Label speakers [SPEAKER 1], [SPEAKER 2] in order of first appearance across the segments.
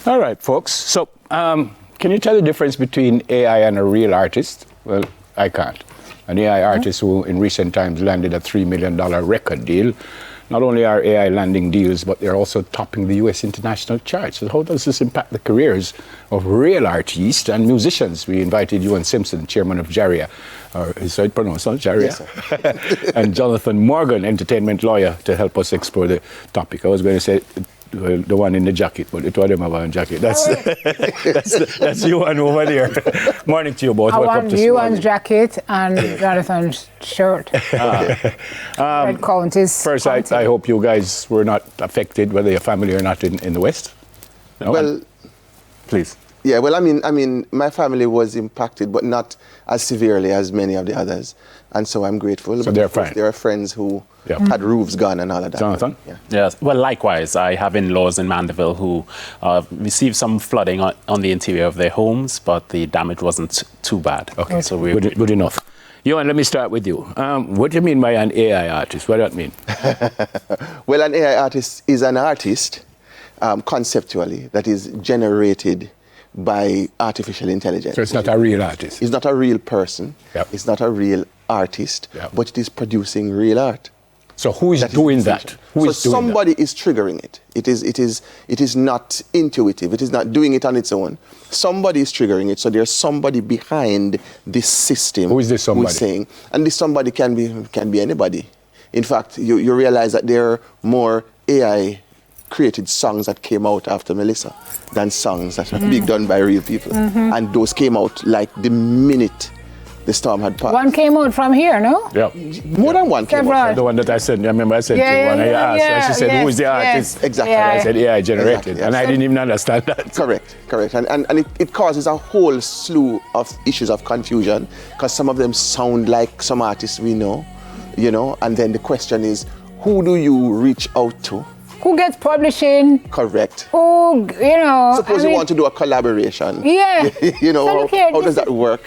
[SPEAKER 1] All right, folks. So, can you tell the difference between AI and a real artist? Well, I can't. An AI artist who in recent times landed a $3 million record deal. Not only are AI landing deals, but they're also topping the US international charts. So how does this impact the careers of real artists and musicians? We invited Ewan Simpson, chairman of JARIA, or is that pronounced, JARIA?
[SPEAKER 2] Yes, sir.
[SPEAKER 1] And Jonathan Morgan, entertainment lawyer, to help us explore the topic. I was going to say the one in the jacket, but it was them have a jacket. That's Ewan over there. Morning to you both.
[SPEAKER 3] I
[SPEAKER 1] Welcome
[SPEAKER 3] want
[SPEAKER 1] to
[SPEAKER 3] Ewan's jacket and Jonathan's shirt. Red counties.
[SPEAKER 1] First, I hope you guys were not affected, whether your family or not, in the West. No?
[SPEAKER 2] Well,
[SPEAKER 1] please.
[SPEAKER 2] Yeah, well, I mean, my family was impacted, but not as severely as many of the others, and so I'm grateful.
[SPEAKER 1] So they're fine.
[SPEAKER 2] There are friends who had roofs gone and all of that.
[SPEAKER 1] Jonathan?
[SPEAKER 2] Yeah.
[SPEAKER 4] Yes. Well, likewise, I have in-laws in Mandeville who received some flooding on the interior of their homes, but the damage wasn't too bad.
[SPEAKER 1] Okay, so good enough. Ewan, let me start with you. What do you mean by an AI artist? What does that mean?
[SPEAKER 2] Well, an AI artist is an artist, conceptually, that is generated by artificial intelligence.
[SPEAKER 1] So it's not a real artist?
[SPEAKER 2] It's not a real person.
[SPEAKER 1] Yep.
[SPEAKER 2] It's not a real artist,
[SPEAKER 1] Yep.
[SPEAKER 2] but it is producing real art.
[SPEAKER 1] So who is doing that? Who is doing
[SPEAKER 2] somebody
[SPEAKER 1] that?
[SPEAKER 2] is triggering it. It is not intuitive. It is not doing it on its own. Somebody is triggering it. So there's somebody behind this system.
[SPEAKER 1] Who is this somebody?
[SPEAKER 2] Who's saying, and this somebody can be anybody. In fact, you realize that there are more AI created songs that came out after Melissa than songs that are being done by real people. And those came out like the minute the storm had passed.
[SPEAKER 3] One came out from here, no?
[SPEAKER 1] Yeah.
[SPEAKER 2] More than one came out.
[SPEAKER 1] The one that I sent, I remember I sent you one. I asked, and she said, who is the artist?
[SPEAKER 2] Exactly.
[SPEAKER 1] And I said, AI generated.
[SPEAKER 2] Exactly,
[SPEAKER 1] and I didn't even understand that.
[SPEAKER 2] Correct. And it causes a whole slew of issues of confusion because some of them sound like some artists we know, and then the question is, who do you reach out to?
[SPEAKER 3] Who gets publishing?
[SPEAKER 2] Correct.
[SPEAKER 3] Who,
[SPEAKER 2] Suppose you want to do a collaboration.
[SPEAKER 3] Yeah.
[SPEAKER 2] How does that work?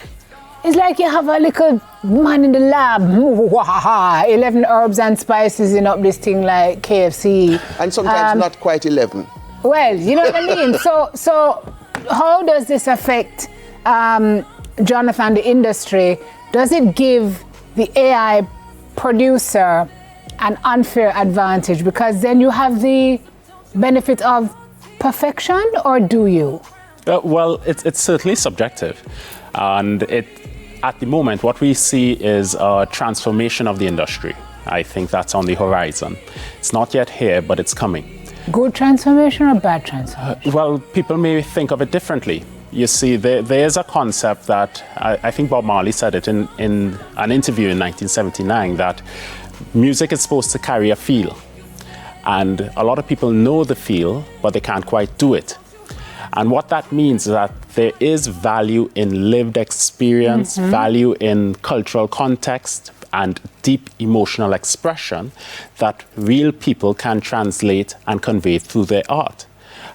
[SPEAKER 3] It's like you have a little man in the lab, 11 herbs and spices in up this thing like KFC.
[SPEAKER 2] And sometimes not quite 11.
[SPEAKER 3] Well, you know what I mean? So how does this affect Jonathan, the industry? Does it give the AI producer an unfair advantage? Because then you have the benefit of perfection, or do you?
[SPEAKER 4] Well, it's certainly subjective. And at the moment, what we see is a transformation of the industry. I think that's on the horizon. It's not yet here, but it's coming.
[SPEAKER 3] Good transformation or bad transformation?
[SPEAKER 4] Well, people may think of it differently. You see, there's a concept that I think Bob Marley said it in an interview in 1979, that music is supposed to carry a feel. And a lot of people know the feel, but they can't quite do it. And what that means is that there is value in lived experience, value in cultural context, and deep emotional expression that real people can translate and convey through their art.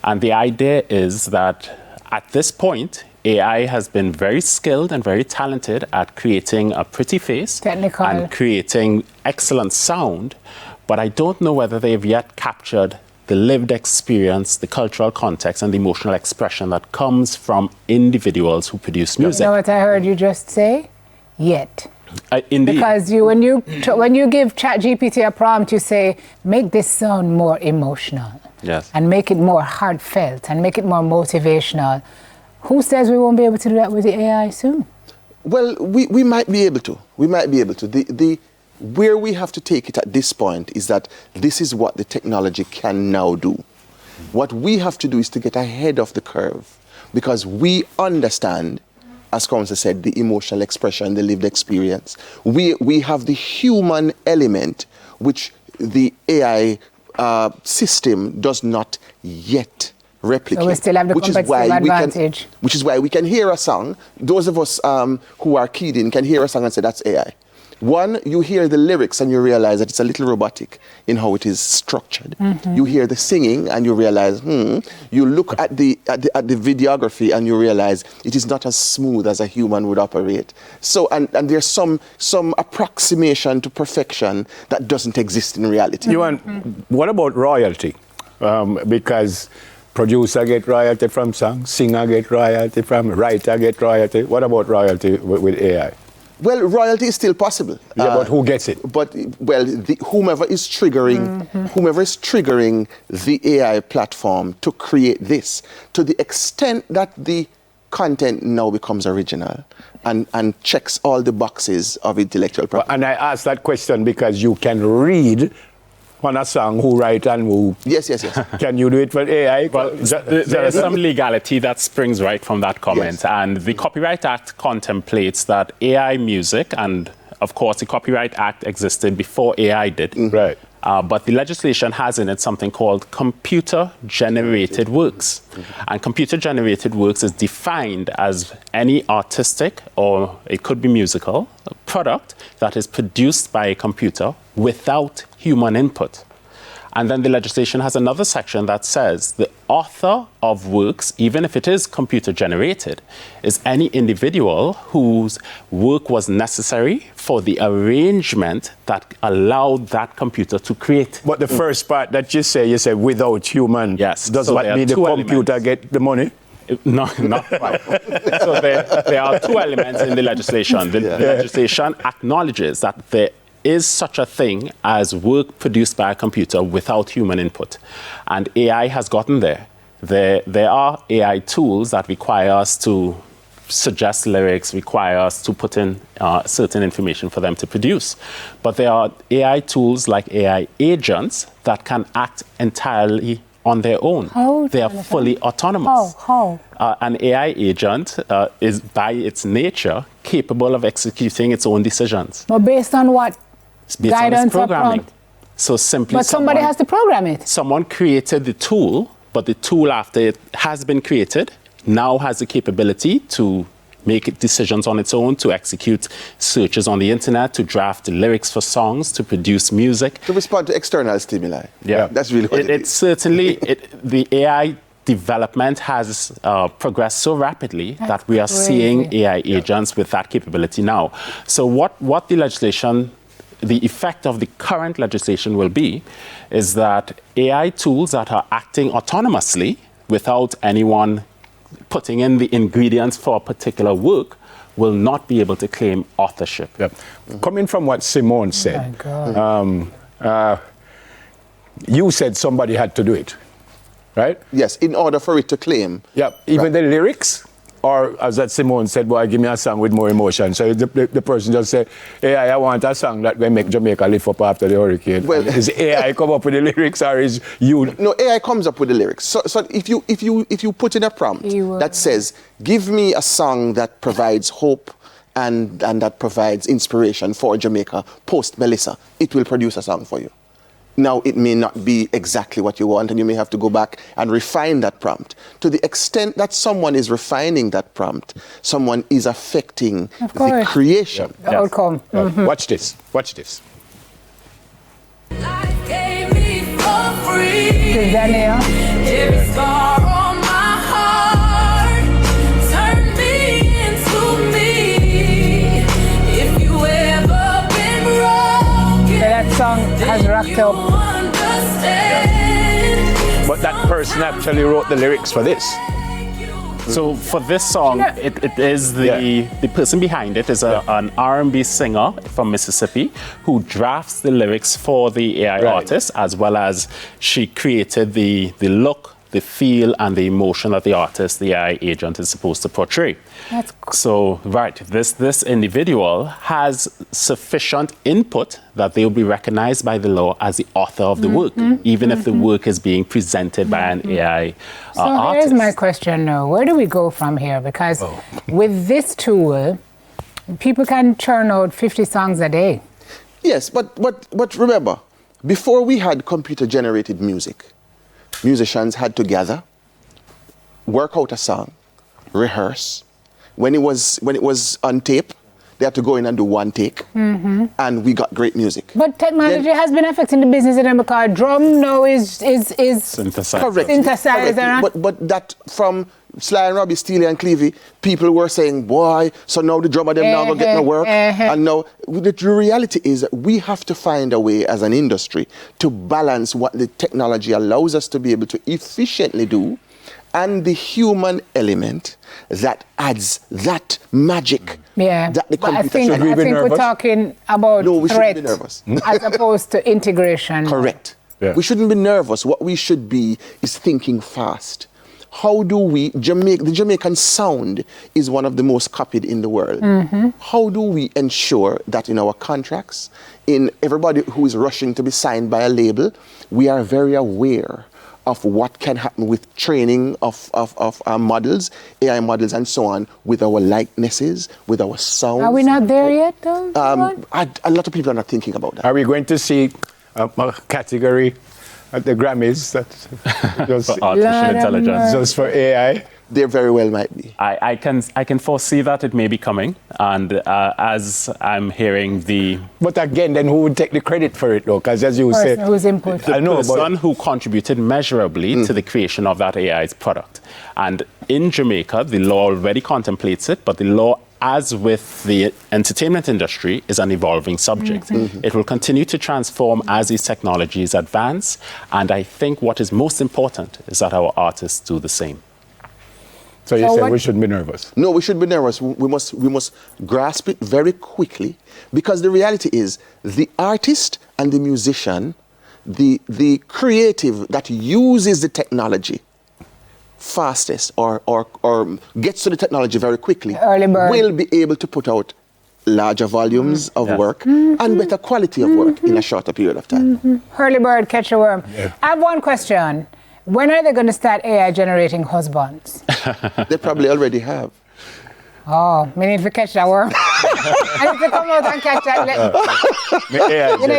[SPEAKER 4] And the idea is that at this point, AI has been very skilled and very talented at creating a pretty face and creating excellent sound, but I don't know whether they've yet captured the lived experience, the cultural context, and the emotional expression that comes from individuals who produce music.
[SPEAKER 3] You know what I heard you just say? Yet.
[SPEAKER 4] Indeed.
[SPEAKER 3] Because when you give ChatGPT a prompt, you say, make this sound more emotional.
[SPEAKER 4] Yes.
[SPEAKER 3] And make it more heartfelt and make it more motivational. Who says we won't be able to do that with the AI soon?
[SPEAKER 2] Well, we might be able to. We might be able to. Where we have to take it at this point is that this is what the technology can now do. What we have to do is to get ahead of the curve, because we understand, as Council said, the emotional expression, the lived experience. We have the human element, which the AI system does not yet replicate.
[SPEAKER 3] So we still have the competitive advantage.
[SPEAKER 2] Which is why we can hear a song. Those of us who are keyed in can hear a song and say, that's AI. One, you hear the lyrics and you realize that it's a little robotic in how it is structured. You hear the singing and you realize, you look at the videography and you realize it is not as smooth as a human would operate. So, and there's some approximation to perfection that doesn't exist in reality.
[SPEAKER 1] What about royalty? Because Producer get royalty from song, singer get royalty from, writer get royalty. What about royalty with AI?
[SPEAKER 2] Well, royalty is still possible.
[SPEAKER 1] Yeah, but who gets it?
[SPEAKER 2] But whomever is triggering the AI platform to create this, to the extent that the content now becomes original and checks all the boxes of intellectual property.
[SPEAKER 1] And I ask that question because you can read on a song who write and who.
[SPEAKER 2] Yes.
[SPEAKER 1] Can you do it for AI?
[SPEAKER 4] Well, there is some legality that springs right from that comment.
[SPEAKER 2] Yes.
[SPEAKER 4] And the Copyright Act contemplates that AI music, and of course the Copyright Act existed before AI did.
[SPEAKER 1] Right.
[SPEAKER 4] But the legislation has in it something called computer-generated works. And computer-generated works is defined as any artistic, or it could be musical, product that is produced by a computer without human input. And then the legislation has another section that says the author of works, even if it is computer generated, is any individual whose work was necessary for the arrangement that allowed that computer to create.
[SPEAKER 1] But the first part that you say without human.
[SPEAKER 4] Yes.
[SPEAKER 1] Does
[SPEAKER 4] So
[SPEAKER 1] what
[SPEAKER 4] there are
[SPEAKER 1] mean the
[SPEAKER 4] two
[SPEAKER 1] computer
[SPEAKER 4] elements.
[SPEAKER 1] get the money?
[SPEAKER 4] No, not quite. So there are two elements in the legislation. The legislation acknowledges that there is such a thing as work produced by a computer without human input. And AI has gotten there. There are AI tools that require us to suggest lyrics, require us to put in certain information for them to produce. But there are AI tools like AI agents that can act entirely on their own.
[SPEAKER 3] How,
[SPEAKER 4] they are
[SPEAKER 3] Jonathan?
[SPEAKER 4] fully autonomous.
[SPEAKER 3] How?
[SPEAKER 4] An AI agent is, by its nature, capable of executing its own decisions.
[SPEAKER 3] But based on what?
[SPEAKER 4] Based on
[SPEAKER 3] Guidance
[SPEAKER 4] its
[SPEAKER 3] or
[SPEAKER 4] programming.
[SPEAKER 3] prompt?
[SPEAKER 4] So simply
[SPEAKER 3] But somebody has to program it.
[SPEAKER 4] Someone created the tool, but the tool, after it has been created, now has the capability to make decisions on its own, to execute searches on the internet, to draft lyrics for songs, to produce music.
[SPEAKER 2] To respond to external stimuli.
[SPEAKER 4] Yeah.
[SPEAKER 2] That's really what it is.
[SPEAKER 4] It's certainly, the AI development has progressed so rapidly that we are seeing AI agents with that capability now. So what the legislation, the effect of the current legislation will be is that AI tools that are acting autonomously without anyone putting in the ingredients for a particular work will not be able to claim authorship.
[SPEAKER 1] Yeah. Coming from what Simone said, you said somebody had to do it, right?
[SPEAKER 2] Yes, in order for it to claim.
[SPEAKER 1] Yeah, even the lyrics, or as that Simone said, boy, give me a song with more emotion. So the person just say, hey, I want a song that will make Jamaica lift up after the hurricane.
[SPEAKER 2] Well,
[SPEAKER 1] is AI come up with the lyrics, or is you?
[SPEAKER 2] No, AI comes up with the lyrics. So if you put in a prompt that says, give me a song that provides hope and that provides inspiration for Jamaica post Melissa, it will produce a song for you. Now, it may not be exactly what you want, and you may have to go back and refine that prompt. To the extent that someone is refining that prompt, someone is affecting the creation.
[SPEAKER 3] The outcome.
[SPEAKER 1] Watch this. Watch this.
[SPEAKER 5] Life gave me for free.
[SPEAKER 3] Is that Neil?
[SPEAKER 5] Every scar on my heart turned me into me. If you ever been broken,
[SPEAKER 3] That song has rocked up.
[SPEAKER 5] understand.
[SPEAKER 1] But that person actually wrote the lyrics for this.
[SPEAKER 4] So for this song, it is the person behind it is an R&B singer from Mississippi who drafts the lyrics for the AI artist, as well as she created the look, the feel, and the emotion that the artist, the AI agent, is supposed to portray.
[SPEAKER 3] That's cool.
[SPEAKER 4] So, this individual has sufficient input that they will be recognized by the law as the author of the work, even if the work is being presented by an AI artist.
[SPEAKER 3] Here's my question now. Where do we go from here? Because with this tool, people can churn out 50 songs a day.
[SPEAKER 2] Yes, but remember, before we had computer-generated music, musicians had to gather, work out a song, rehearse. When it was on tape, they had to go in and do one take, and we got great music.
[SPEAKER 3] But technology has been affecting the business in them because drum now is
[SPEAKER 4] Synthesizer.
[SPEAKER 2] Correct.
[SPEAKER 3] synthesizer.
[SPEAKER 2] But that from Sly and Robbie, Steely and Clevie, people were saying, boy, so now the drummer them now gonna get no work. And now the reality is that we have to find a way as an industry to balance what the technology allows us to be able to efficiently do and the human element that adds that magic.
[SPEAKER 3] Yeah,
[SPEAKER 2] That the
[SPEAKER 3] but I
[SPEAKER 2] computer
[SPEAKER 3] think,
[SPEAKER 2] should
[SPEAKER 3] I think we're
[SPEAKER 1] nervous?
[SPEAKER 3] talking about
[SPEAKER 2] No, we
[SPEAKER 3] threat
[SPEAKER 2] shouldn't be nervous.
[SPEAKER 3] as opposed to integration.
[SPEAKER 2] Correct.
[SPEAKER 1] Yeah.
[SPEAKER 2] We shouldn't be nervous. What we should be is thinking fast. How do we, the Jamaican sound is one of the most copied in the world. How do we ensure that in our contracts, in everybody who is rushing to be signed by a label, we are very aware of what can happen with training of our models, AI models and so on, with our likenesses, with our sounds.
[SPEAKER 3] Are we not there yet, though?
[SPEAKER 2] A lot of people are not thinking about that.
[SPEAKER 1] Are we going to see a category at the Grammys that just,
[SPEAKER 4] For artificial intelligence.
[SPEAKER 1] just for AI?
[SPEAKER 2] There very well might be.
[SPEAKER 4] I can foresee that it may be coming, and as I'm hearing
[SPEAKER 1] But again, then who would take the credit for it, though? Because as you said,
[SPEAKER 3] Person whose input.
[SPEAKER 1] I know,
[SPEAKER 4] person
[SPEAKER 1] but
[SPEAKER 4] who contributed measurably to the creation of that AI's product. And in Jamaica, the law already contemplates it, but the law, as with the entertainment industry, is an evolving subject. It will continue to transform as these technologies advance, and I think what is most important is that our artists do the same.
[SPEAKER 1] so you
[SPEAKER 3] So
[SPEAKER 1] said
[SPEAKER 3] what-
[SPEAKER 1] we shouldn't be nervous.
[SPEAKER 2] No, we should be nervous. We must grasp it very quickly, because the reality is the artist and the musician, the creative that uses the technology fastest or gets to the technology very quickly
[SPEAKER 3] Early bird.
[SPEAKER 2] will be able to put out larger volumes of
[SPEAKER 4] Yes.
[SPEAKER 2] work and better quality of work in a shorter period of time.
[SPEAKER 3] Hurly bird, catch a worm.
[SPEAKER 1] Yeah.
[SPEAKER 3] I have one question. When are they going to start AI generating husbands?
[SPEAKER 2] They probably already have.
[SPEAKER 3] Oh, me need to catch that worm. I need to come out and catch that.
[SPEAKER 1] AI,
[SPEAKER 3] You know,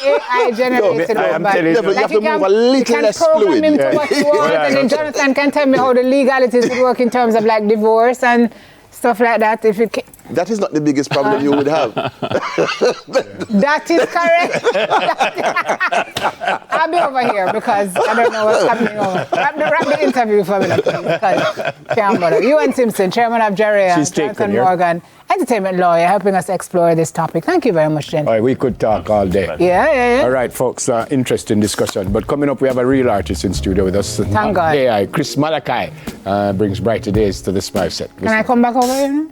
[SPEAKER 3] you're AI generated
[SPEAKER 1] I am
[SPEAKER 3] husband.
[SPEAKER 1] telling you.
[SPEAKER 2] Yeah, but you have to
[SPEAKER 3] can-
[SPEAKER 2] move a little
[SPEAKER 3] you can
[SPEAKER 2] less
[SPEAKER 3] program
[SPEAKER 2] fluid.
[SPEAKER 3] him to
[SPEAKER 1] Yeah.
[SPEAKER 3] what you want,
[SPEAKER 1] Yeah,
[SPEAKER 3] and then Jonathan can tell me how the legalities would work in terms of like divorce and stuff like that. If you can.
[SPEAKER 2] That is not the biggest problem you would have.
[SPEAKER 3] That is correct. I'll be over here because I don't know what's happening over. Wrap the interview for me, please, because can't bother. Ewan Simpson, chairman of Jerry and
[SPEAKER 1] She's taken
[SPEAKER 3] Jonathan
[SPEAKER 1] here.
[SPEAKER 3] Morgan, entertainment lawyer, helping us explore this topic. Thank you very much, Jen.
[SPEAKER 1] All right, we could talk all day.
[SPEAKER 3] Yeah.
[SPEAKER 1] All right, folks, interesting discussion. But coming up, we have a real artist in studio with us.
[SPEAKER 3] Thank God.
[SPEAKER 1] AI, Chris Malachi, brings brighter days to the Smile set.
[SPEAKER 3] Can I come back over here now?